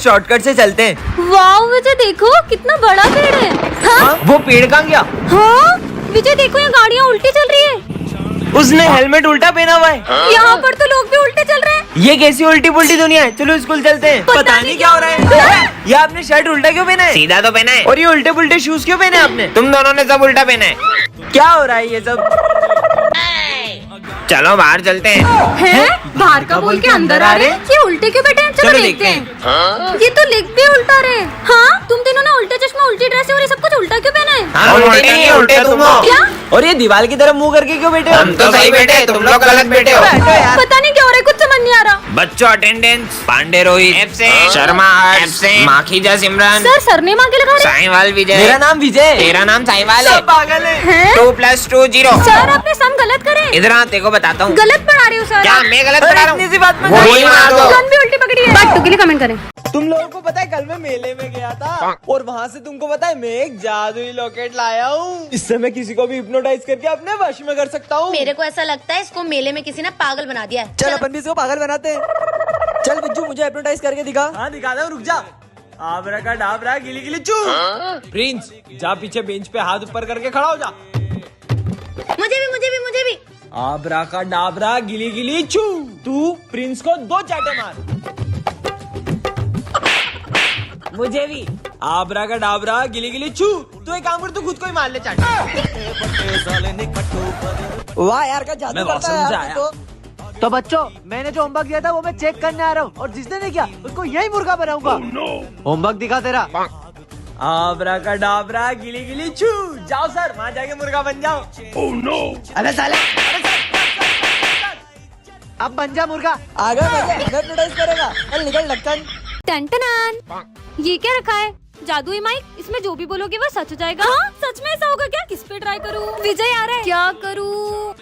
Shortcut से चलते हैं। वाओ विजय देखो कितना बड़ा पेड़ है। हाँ? वो पेड़ कहाँ गया? हाँ विजय देखो यहाँ गाड़ियाँ उल्टी चल रही है। उसने हेलमेट उल्टा पहना हुआ है। यहाँ पर तो लोग भी उल्टे चल रहे हैं। ये कैसी उल्टी पुल्टी दुनिया है। चलो स्कूल चलते हैं। पता नहीं क्या हो रहा है। ये आपने शर्ट उल्टा क्यों पहना है? सीधा तो पहना है। और ये उल्टे पुल्टे शूज क्यों पहने आपने? तुम दोनों ने सब उल्टा पहना है। क्या हो रहा है ये सब? चलो बाहर चलते हैं। हैं? बाहर का बोल के अंदर आ रहे हैं। ये उल्टे क्यों बैठे हैं? चलो देखते हैं। ये तो लिख भी उल्टा रहे। हाँ तुम तीनों ने उल्टे चश्मा उल्टी ड्रेस और ये सब कुछ उल्टा क्यों पहना है? हम उल्टे नहीं उल्टे तुम हो। क्या? और ये दीवार की तरफ मुंह करके क्यों बैठे हो? हम तो सही बैठे, तुम लोग गलत बैठे हो। बैठो यार। पता नहीं क्या हो रहा है, कुछ समझ नहीं आ रहा। बच्चों attendance. Pandey Rohit absent, Sharma absent, Makhija Simran, sir surname आगे लगा रहे साईवाल विजय। मेरा नाम विजय। तेरा नाम साईवाल है। सब पागल है। हैं? 2 + 2 0। सर आपने सम गलत करे। इधर आ, तेरे को बताता हूँ। गलत पढ़ा रही हूँ सर। क्या मैं गलत पढ़ा रहा इतनी हूँ? सी बात में वही मार दो। गन भी उल्टी पकड़ी है। बात के लिए कमेंट करें। तुम लोगों को पता है कल मैं मेले में गया था और वहाँ से तुमको पता है मैं एक जादुई लॉकेट लाया हूँ। इससे मैं किसी को भी हिप्नोटाइज करके अपने वश में कर सकता हूँ। मेरे को ऐसा लगता है इसको मेले में किसी ने पागल बना दिया है। चल अपन भी इसको पागल बनाते हैं। चल बिज्जू मुझे हिप्नोटाइज करके दिखा। हाँ दिखा दे, रुक जा। आबरा का डाबरा गिली गिली चू। प्रिंस जा पीछे बेंच पे हाथ ऊपर करके खड़ा हो जा। मुझे भी आबरा का डाबरा गिली गिली चू। तू प्रिंस को 2 चाटे मार। मुझे भी। आबरा का डाबरा गिली गिली चू। तू एक काम कर, तू खुद को ही मार ले चाटे। वाह यार का जादू करता है यार। तो बच्चों मैंने जो होमवर्क दिया था वो मैं चेक करने आ रहा हूँ और जिसने नहीं किया उसको यही मुर्गा बनाऊंगा। होमवर्क दिखा तेरा। आबरा का डाबरा गिली गिली चू। जाओ सर, वहाँ जाके मुर्गा बन जाओ। अरे साले अब बन जा मुर्गा। आगे हिप्नोटाइज करेगा। चल निकल ढक्कन। टन ये क्या रखा है? जादुई माइक। इसमें जो भी बोलोगे वो सच हो जाएगा। हाँ? सच में ऐसा होगा क्या? किस पे ट्राई करूँ? विजय आ रहा है। क्या करूँ?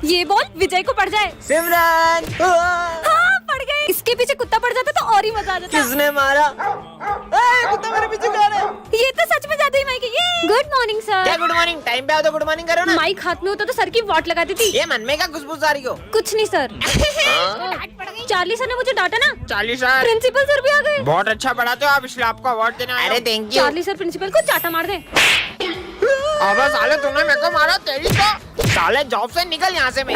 ये बॉल विजय को पड़ जाए। सिमरन। हाँ पड़ गए। इसके पीछे कुत्ता पड़ जाता तो और ही मजा आ जाता। किसने मारा? कुत्ता मेरे पीछे कौन है? ये तो सच में जादुई माइक है। ये गुड मॉर्निंग क्या सर। Good morning? टाइम पे आओ तो गुड मॉर्निंग करो ना। माइक हाथ में होता तो सर की वाट लगाती थी। ये मन में क्या खुशबू आ रही हो? कुछ नहीं सर। चार्ली सर ने मुझे डांटा ना। 40 साल। प्रिंसिपल सर भी आ गए। बहुत अच्छा पढ़ाते हो आप, इसलिए आपको अवार्ड देना है। अरे thank you. Charlie sir principal को चाटा मार दे। अबे साले तूने मेरे को मारा, तेरी तो साले जॉब से निकल यहाँ से। मैं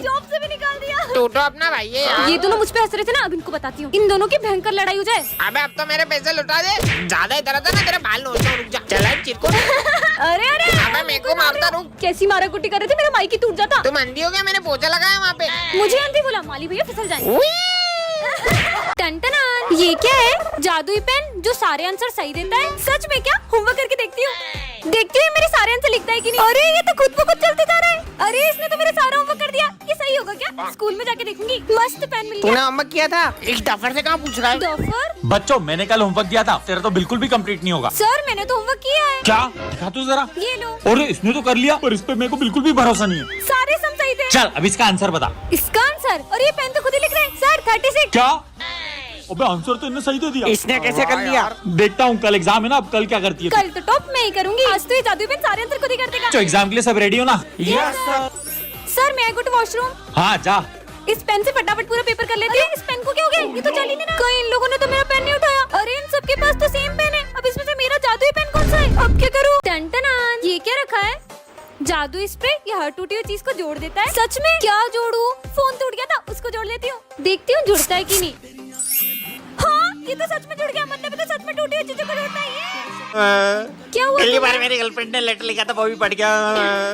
जॉब से भी निकाल दिया। तू तो अपना भाई है यार। ये दोनों मुझ पे हंस रहे थे ना, अब इनको बताती हूँ। इन दोनों की भयंकर लड़ाई हो जाए। अबे अब तो मेरे पैसे लुटा दे। ज्यादा इधर था ना, तेरे बाल नोचता हूँ। रुक जा। चला चिरकुट। अरे अरे अबे मेरे को मारता रुक। कैसी मारा कुटी कर रहे थे, मेरा माइक ही टूट जाता। तुम अंधी हो गया? मैंने पोछा लगाया वहाँ पे। मुझे आंटी बोला, माली भैया फिसल जाए। टन ये क्या है? जादुई पेन जो सारे आंसर सही देता है। सच में क्या? होमवर्क करके देखती हूँ। देखती हूँ मेरे सारे आंसर लिखता है कि नहीं। अरे ये तो खुद ब खुद चलते जा रहा है। अरे इसने तो मेरा सारा होमवर्क कर दिया। ये सही होगा क्या? स्कूल में जाके देखूंगी। मस्त पेन मिल तूने गया। होमवर्क किया था? इस डफर से कहाँ पूछ रहा है? डॉफर? बच्चों मैंने कल होमवर्क दिया था, तेरा तो बिल्कुल भी कंप्लीट नहीं होगा। सर मैंने तो होमवर्क किया है। क्या दिखा तू जरा। ये लो। अरे इसने तो कर लिया, पर इस पे मेरे को बिल्कुल भी भरोसा नहीं है। सारे सम सही थे। चल अब इसका आंसर बता। इसका आंसर? और ये पेन तो खुद ही लिख रहे हैं सर। 36। क्या? अबे आंसर तो इन्हें सही दे दिया। इसने कैसे कर लिया? देखता हूँ कल एग्जाम है ना, अब कल क्या करती है तू? कल तो टॉप मैं ही करूंगी। आज तो ये जादुई पेन सारे आंसर खुद ही कर देगा। तो एग्जाम के लिए सब रेडी हो ना? सर मैं गो टू वॉशरूम। हाँ जा। इस पेन से फटाफट पूरा पेपर कर लेते हैं। इस पेन को क्या हो गया? ये तो चल ही नहीं रहा। कहीं इन लोगों ने तो मेरा पेन नहीं उठाया। अरे इन सबके पास तो सेम पेन है। अब इसमें से मेरा जादुई पेन कौन सा है? अब क्या करूँ? टन ये क्या रखा है? जादुई स्प्रे। ये हर टूटी हुई चीज को जोड़ देता है। सच में? क्या जोड़ू? फोन टूट गया था, उसको जोड़ लेती हूँ। देखती हूँ जुड़ता है कि नहीं। हाँ ये तो सच में जुड़ गया। मतलब तो सच में टूटी हुई चीजों को जोड़ता है ये। क्या हुआ? पहली बार मेरी गर्लफ्रेंड ने लेटर लिखा था, वो भी पढ़ गया।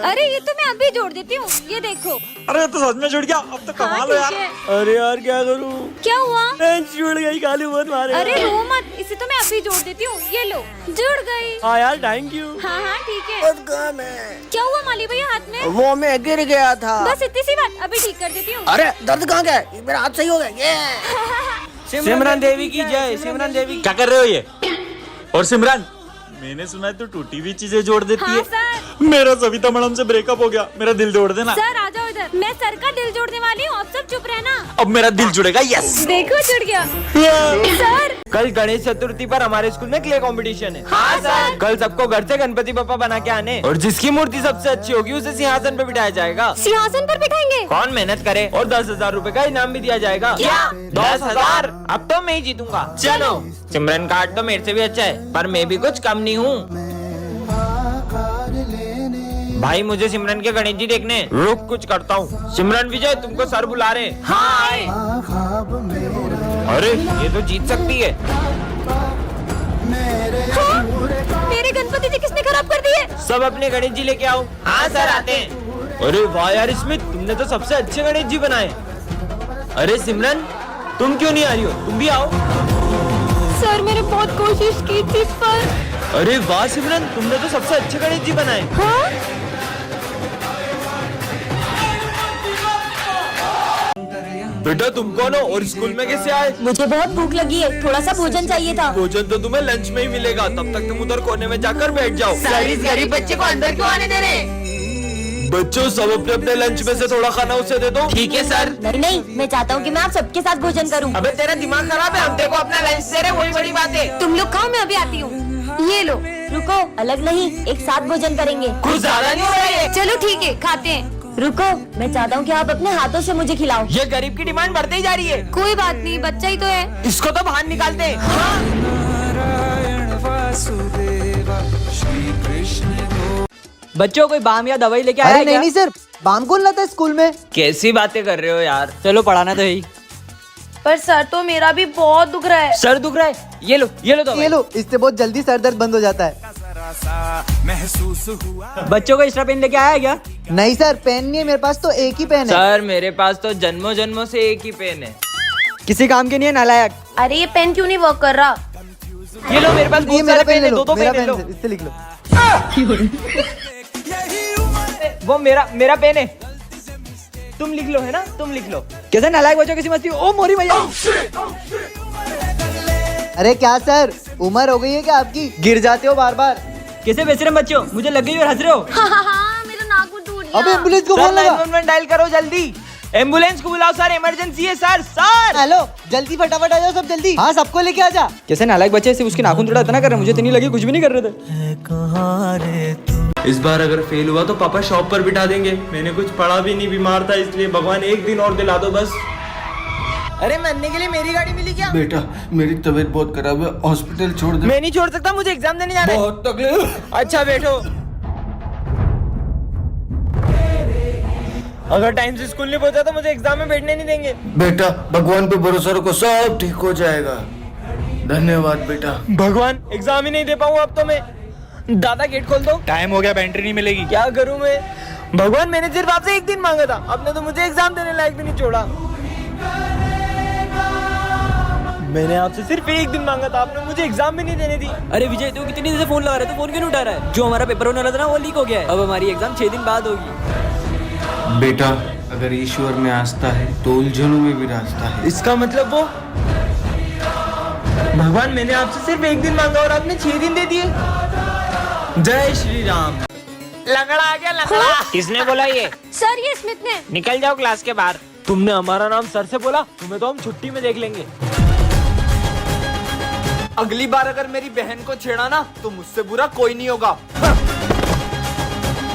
अरे ये तो मैं अभी जोड़ देती हूँ। ये देखो। अरे तो सच में जुड़ गया। अब तो हाँ, कमाल है यार। ठीक है। अरे यार क्या करूँ? क्या हुआ? जुड़ गई, कालू मत मारे। अरे रो मत, इसे तो मैं अभी जोड़ देती हूँ। ये लो, जुड़ गई। हाँ यार थैंक यू। हाँ हाँ ठीक है। क्या हुआ माली भैया हाथ में? वो मैं गिर गया था। बस इतनी सी बात, अभी ठीक कर देती हूँ। अरे दर्द कहाँ गया? मेरा हाथ सही हो गया। सिमरन देवी की जय। सिमरन देवी। क्या कर रहे हो ये? और सिमरन मैंने सुना है तू टूटी हुई चीजें जोड़ देती हाँ है। सर। मेरा सविता मैडम से ब्रेकअप हो गया, मेरा दिल जोड़ देना। सर आ जाओ इधर। मैं सर का दिल जोड़ने वाली हूँ, अब सब चुप रहना। अब मेरा दिल जुड़ेगा, यस। देखो जुड़ गया। सर कल गणेश चतुर्थी पर हमारे स्कूल में क्ले कंपटीशन है। हाँ सर। कल सबको घर से गणपति बप्पा बना के आने, और जिसकी मूर्ति सबसे अच्छी होगी उसे सिंहासन पे बिठाया जाएगा। सिंहासन पर बिठाएंगे? कौन मेहनत करे, और 10,000 रूपए का इनाम भी दिया जाएगा। क्या? 10,000? अब तो मैं ही जीतूंगा। चलो। सिमरन का आर्ट तो मेरे से भी अच्छा है, पर मैं भी कुछ कम नहीं हूँ। भाई मुझे सिमरन के गणेश जी देखने, रुक कुछ करता हूँ। सिमरन विजय तुमको सर बुला रहे। हाँ आए। अरे ये तो जीत सकती है। हाँ? मेरे गणपति जी किसने खराब कर दिए? सब अपने गणेश जी लेके आओ। हाँ सर आते हैं। अरे वाह यार स्मिथ, तुमने तो सबसे अच्छे गणेश जी बनाए। अरे सिमरन तुम क्यों नहीं आ रही हो, तुम भी आओ। सर मैंने बहुत कोशिश की थी पर। अरे वाह सिमरन, तुमने तो सबसे अच्छे गणेश जी बनाए। हाँ? बेटा तुम कौन हो और स्कूल में कैसे आए? मुझे बहुत भूख लगी है, थोड़ा सा भोजन चाहिए था। भोजन तो तुम्हें लंच में ही मिलेगा, तब तक तुम उधर कोने में जाकर बैठ जाओ। इस गरीब बच्चे को अंदर क्यों आने दे रहे? बच्चों सब अपने अपने लंच में से थोड़ा खाना उसे दे दो। ठीक है सर। नहीं नहीं, मैं चाहता हूँ कि मैं आप सबके साथ भोजन करूँ। अबे तेरा दिमाग खराब है, हम तेरे को अपना लंच दे रहे, वही बड़ी बात है। तुम लोग खाओ, मैं अभी आती हूँ। ये लो। रुको, अलग नहीं, एक साथ भोजन करेंगे। कुछ ज्यादा नहीं हो रहा है। चलो ठीक है, खाते हैं। रुको, मैं चाहता हूँ कि आप अपने हाथों से मुझे खिलाओ। ये गरीब की डिमांड बढ़ती ही जा रही है। कोई बात नहीं, बच्चा ही तो है। इसको तो बाहर निकालते हैं। हाँ। बच्चों कोई बाम या दवाई लेके आया? अरे नहीं नहीं सर, बाम कौन लाता है स्कूल में? कैसी बातें कर रहे हो यार। चलो पढ़ाना तो यही। पर सर तो मेरा भी बहुत दुख रहा है। सर दुख रहा है, ये लो दवाई। ये लो, इससे बहुत जल्दी सर दर्द बंद हो जाता है। बच्चों को एक्स्ट्रा पेन लेके आया क्या? नहीं सर, पेन नहीं है मेरे पास, तो एक ही पेन है। सर मेरे पास तो जन्मों जन्मों से एक ही पेन है। किसी काम के नहीं है नालायक। अरे ये पेन क्यों नहीं वर्क कर रहा? ये लो मेरे पास ये बहुत मेरा सारे पेन पेन ले है, लो, दो मेरा पेन ले पेन लो। सर, इससे लिख लो। वो मेरा पेन है, तुम लिख लो, है ना, तुम लिख लो। कैसे नालायक बच्चों किसी मस्ती। ओ मोरी भैया। अरे क्या सर, उम्र हो गई है क्या आपकी? गिर जाते हो बार बार। कैसे बेचरे बच्चों, मुझे लग गई और हंस रहे हो। हाँ, मेरा नाखून टूट गया। अब एम्बुलेंस को सर फोन लगा। 911 डायल करो जल्दी। एम्बुलेंस को बुलाओ सर, इमरजेंसी है सर। सर हेलो, जल्दी फटाफट आ जाओ सब जल्दी। हाँ, सबको लेके आ जा। कैसे नालायक बच्चे सिर्फ उसके नाखून थोड़ा इतना कर रहे, मुझे तो नहीं लगी, कुछ भी नहीं कर रहे थे। इस बार अगर फेल हुआ तो पापा शॉप पर बिठा देंगे। मैंने कुछ पढ़ा भी नहीं, बीमार था, इसलिए भगवान एक दिन और दिला दो बस। अरे मरने के लिए मेरी गाड़ी मिली क्या? बेटा मेरी तबीयत बहुत खराब है, हॉस्पिटल छोड़ दे। मैं नहीं छोड़ सकता, मुझे एग्जाम देने जाना है। बहुत तकलीफ। अच्छा बैठो। अगर टाइम से स्कूल नहीं पहुंचा तो मुझे एग्जाम में बैठने नहीं देंगे। बेटा भगवान पे भरोसा रखो, सब ठीक हो जाएगा। धन्यवाद बेटा। भगवान, एग्जाम ही नहीं दे पाऊँ अब तो मैं। दादा गेट खोल दो। टाइम हो गया, एंट्री नहीं मिलेगी। क्या करूँ मैं? भगवान मैंने सिर्फ आपसे एक दिन मांगा था, आपने तो मुझे एग्जाम देने लायक भी नहीं छोड़ा। मैंने आपसे सिर्फ एक दिन मांगा था, आपने मुझे एग्जाम भी नहीं देने दी। अरे विजय तू कितनी देर से फोन लगा रहा है, तू फोन क्यों नहीं उठा रहा है? जो हमारा पेपर होने वाला था ना वो लीक हो गया है, अब हमारी एग्जाम 6 दिन बाद होगी। बेटा अगर ईश्वर में आस्था है तो उलझनों में भी रास्ता है। इसका मतलब वो भगवान, मैंने आपसे सिर्फ एक दिन मांगा और आपने 6 दिन दे दिए। जय श्री राम। लंगड़ा आ गया, लंगड़ा। किसने बोला ये? सर ये स्मिथ ने। निकल जाओ क्लास के बाहर। तुमने हमारा नाम सर से बोला, तुम्हें तो हम छुट्टी में देख लेंगे। अगली बार अगर मेरी बहन को छेड़ा ना तो मुझसे बुरा कोई नहीं होगा।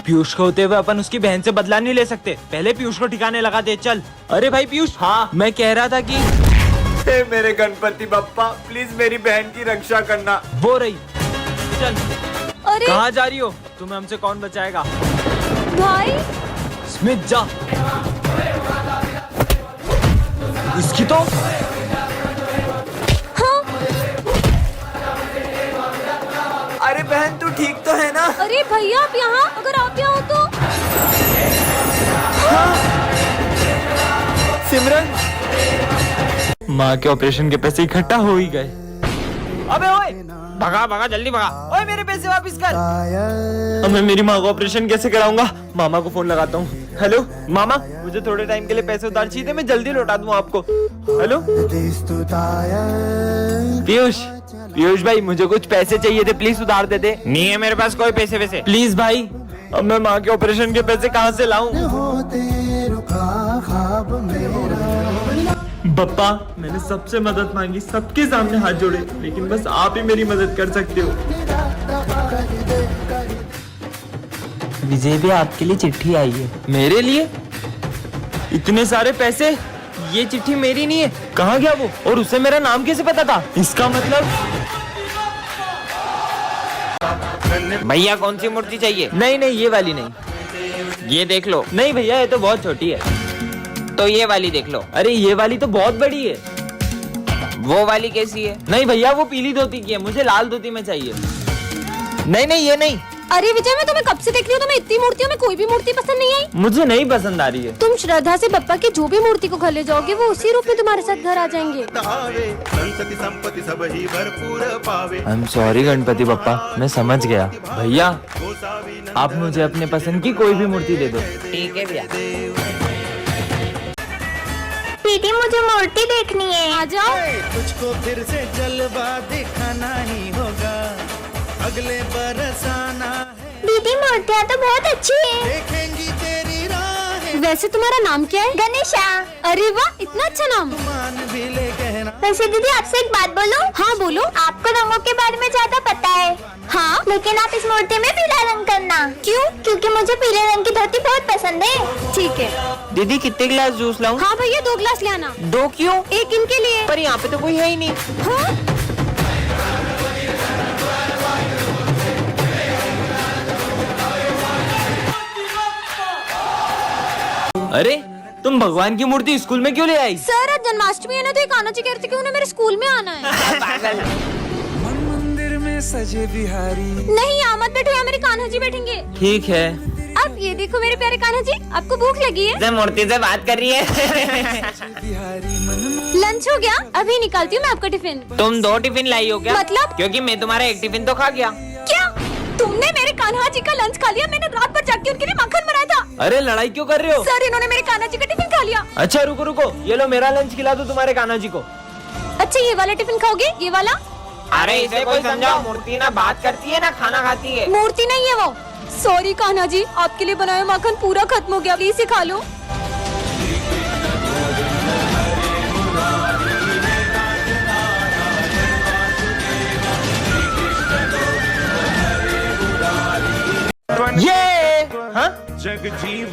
पीयूष को होते हुए अपन उसकी बहन से बदला नहीं ले सकते, पहले पीयूष को ठिकाने लगा दे। चल। अरे भाई पीयूष। हाँ मैं कह रहा था कि हे मेरे गणपति बप्पा, प्लीज मेरी बहन की रक्षा करना। वो रही। चल। अरे कहाँ जा रही हो? तुम्हें हमसे कौन बचाएगा? भाई। स्मिथ जा। इसकी तो अरे बहन तू ठीक तो है ना? अरे भैया आप यहाँ, अगर आप यहाँ हो तो। सिमरन, माँ के ऑपरेशन के पैसे इकट्ठा हो ही गए। अबे ओए, भगा भगा जल्दी भगा। ओए मेरे पैसे वापस कर। अब मैं मेरी माँ को ऑपरेशन कैसे कराऊंगा? मामा को फोन लगाता हूँ। हेलो मामा, मुझे थोड़े टाइम के लिए पैसे उधार चाहिए थे, मैं जल्दी लौटा दूँ आपको। हेलो पीयूष भाई, मुझे कुछ पैसे चाहिए थे, प्लीज उधार दे दे। नहीं है मेरे पास कोई पैसे वैसे। प्लीज भाई, अब मैं माँ के ऑपरेशन के पैसे कहाँ से लाऊं? बप्पा, मैंने सबसे मदद मांगी, सबके सामने हाथ जोड़े, लेकिन बस आप ही मेरी मदद कर सकते हो। विजय भी आपके लिए चिट्ठी आई है। मेरे लिए? इतने सारे पैसे? ये चिट्ठी मेरी नहीं है। कहाँ गया वो? और उसे मेरा नाम कैसे पता था? इसका मतलब भैया कौन सी मूर्ति चाहिए? नहीं नहीं, ये वाली नहीं। ये देख लो। नहीं भैया, ये तो बहुत छोटी है। तो ये वाली देख लो। अरे ये वाली तो बहुत बड़ी है। वो वाली कैसी है? नहीं भैया, वो पीली धोती की है, मुझे लाल धोती में चाहिए। नहीं नहीं, ये नहीं। अरे विजय, मैं तुम्हें कब से देख रही हूँ, तुम्हें इतनी मूर्तियों में कोई भी मूर्ति पसंद नहीं आई? मुझे नहीं पसंद आ रही है। तुम श्रद्धा से बप्पा की जो भी मूर्ति को घर ले जाओगे, वो उसी रूप में तुम्हारे साथ घर आ जाएंगे। I am sorry Ganpati Bappa, मैं समझ गया। भैया, आप मुझे अपने पसंद की कोई भी मूर्ति दे दो। ठीक है भैया। दीदी मुझे मूर्ति देखनी है। आ जाओ। तुझको फिर से जलवा दिखाना ही होगा, अगले बरस आना है। दीदी मूर्तियाँ तो बहुत अच्छी है। देखेंगी तेरी राहें, वैसे तुम्हारा नाम क्या है? गणेशा। अरे वाह, इतना अच्छा नाम। मान भी ले कहना। वैसे दीदी आपसे एक बात बोलूं? हाँ बोलो। आपको रंगों के बारे में ज्यादा पता है। हाँ, लेकिन आप इस मूर्ति में पीला रंग करना। क्यों? क्योंकि मुझे पीले रंग की धोती बहुत पसंद है। ठीक है। दीदी कितने गिलास जूस लाऊं? हाँ भैया, 2 गिलास ले आना। 2 क्यों? एक इनके लिए। पर यहाँ पे तो कोई है ही नहीं। हाँ? अरे तुम भगवान की मूर्ति स्कूल में क्यों ले आई? सर, आज जन्माष्टमी है ना, तो ये कान्हा जी कह रहे थे कि उन्हें मेरे स्कूल में आना है। मन मंदिर में सजे बिहारी। नहीं, यहाँ मत बैठो, यहाँ मेरे कान्हा जी बैठेंगे। ठीक है। अब ये देखो मेरे प्यारे कान्हा जी, आपको भूख लगी है? मूर्ति से बात कर रही है। बिहारी मन लंच हो गया? अभी निकालती हूँ मैं आपका टिफिन। तुम 2 टिफिन लाई हो क्या? मतलब? क्योंकि मैं तुम्हारा एक टिफिन तो खा गया। क्या तुमने मेरे कान्हा जी का लंच खा लिया? मैंने रात भर जाग के उनके लिए माखन बनाया था। अरे लड़ाई क्यों कर रहे हो? सर, इन्होंने मेरे कान्हा जी का टिफिन खा लिया। अच्छा रुको रुको, ये लो मेरा लंच खिला दो तुम्हारे कान्हा जी को। अच्छा, ये वाला टिफिन खाओगे? ये वाला? अरे इसे कोई समझाओ, मूर्ति ना बात करती है ना खाना खाती है। मूर्ति नहीं है वो। सॉरी कान्हा जी, आपके लिए बनाया माखन पूरा खत्म हो गया, प्लीज इसे खा लो। ये हाँ?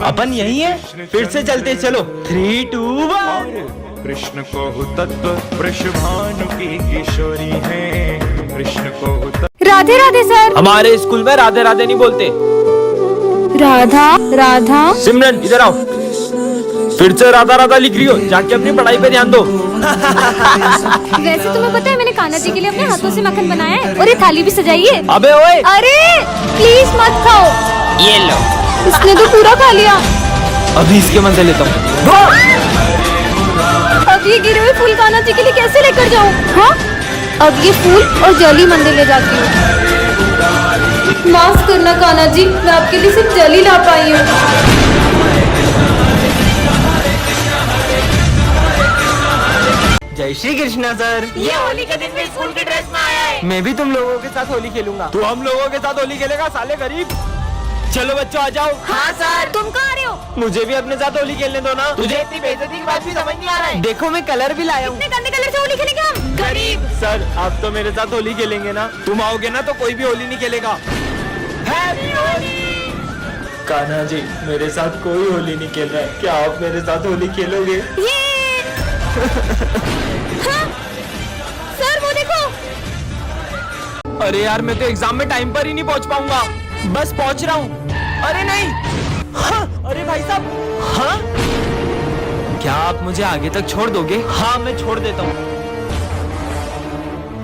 अपन यही है, फिर से चलते, चलो 3, 2, 1। कृष्ण को तत्व वृषभानु की किशोरी है, कृष्ण को राधे राधे सर। हमारे स्कूल में राधे राधे नहीं बोलते। राधा राधा। सिमरन इधर आओ, फिर से राधा राधा लिख रही हो, जाके अपनी पढ़ाई पे ध्यान दो। वैसे तुम्हें पता है, मैंने कान्हा जी के लिए अपने हाथों से मक्खन बनाया है, और ये थाली भी सजाई है। अबे ओए, अरे प्लीज मत खाओ। ये लो। इसने तो पूरा खा लिया। अभी इसके मजे लेता हूँ। अब ये गिरे हुए फूल कान्हा जी के लिए कैसे लेकर जाऊँ? हाँ, अब ये फूल और जली मंदिर ले जाती हूँ। माफ करना कान्हा जी, मैं आपके लिए सिर्फ जली ला पाई हूँ। जय श्री कृष्णा सर। ये होली के दिन भी स्कूल की ड्रेस में आया है। मैं भी तुम लोगों के साथ होली खेलूंगा। तू हम लोगों के साथ होली खेलेगा साले गरीब। चलो बच्चों आ जाओ। हाँ सर। तुम कहाँ आ रहे हो? मुझे भी अपने साथ होली खेलने दो ना। तुझे इतनी बेइज्जती की बात भी समझ नहीं आ रहा है। देखो मैं कलर भी लाया हूँ। इतने गंदे कलर से होली खेलेंगे हम? गरीब। सर आप तो मेरे साथ होली खेलेंगे ना? तुम आओगे ना तो कोई भी होली नहीं खेलेगा। हैप्पी होली। कान्हा जी, मेरे साथ कोई होली नहीं खेल रहा है, क्या आप मेरे साथ होली खेलोगे? हाँ? सर वो देखो। अरे यार, मैं तो एग्जाम में टाइम पर ही नहीं पहुंच पाऊंगा। बस पहुंच रहा हूँ। अरे नहीं। हाँ, अरे भाई साहब। हाँ, क्या आप मुझे आगे तक छोड़ दोगे? हाँ मैं छोड़ देता हूँ।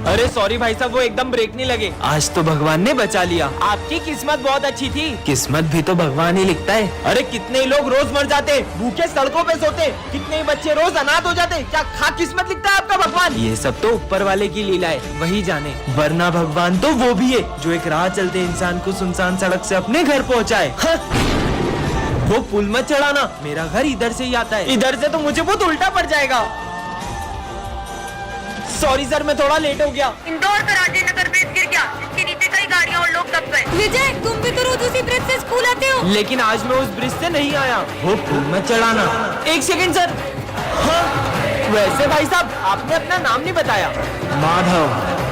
अरे सॉरी भाई साहब, वो एकदम ब्रेक नहीं लगे। आज तो भगवान ने बचा लिया। आपकी किस्मत बहुत अच्छी थी। किस्मत भी तो भगवान ही लिखता है। अरे कितने ही लोग रोज मर जाते, भूखे सड़कों पे सोते, कितने ही बच्चे रोज अनाथ हो जाते। क्या खा किस्मत लिखता है आपका भगवान? ये सब तो ऊपर वाले की लीला है, वही जाने। वरना भगवान तो वो भी है जो एक राह चलते इंसान को सुनसान सड़क से अपने घर पहुँचाए। वो पुल मत चढ़ाना, मेरा घर इधर से ही आता है। इधर से तो मुझे बहुत उल्टा पड़ जाएगा। सॉरी सर, मैं थोड़ा लेट हो गया। इंदौर का राजेंद्र नगर ब्रिज गिर गया, जिसके नीचे भी कई गाड़ियाँ और लोग दब गए। विजय, तुम भी तो रोज उसी ब्रिज से स्कूल आते हो। लेकिन आज मैं उस ब्रिज से नहीं आया। मैं चढ़ाना। एक सेकंड सर। हाँ, वैसे भाई साहब आपने अपना नाम नहीं बताया। माधव।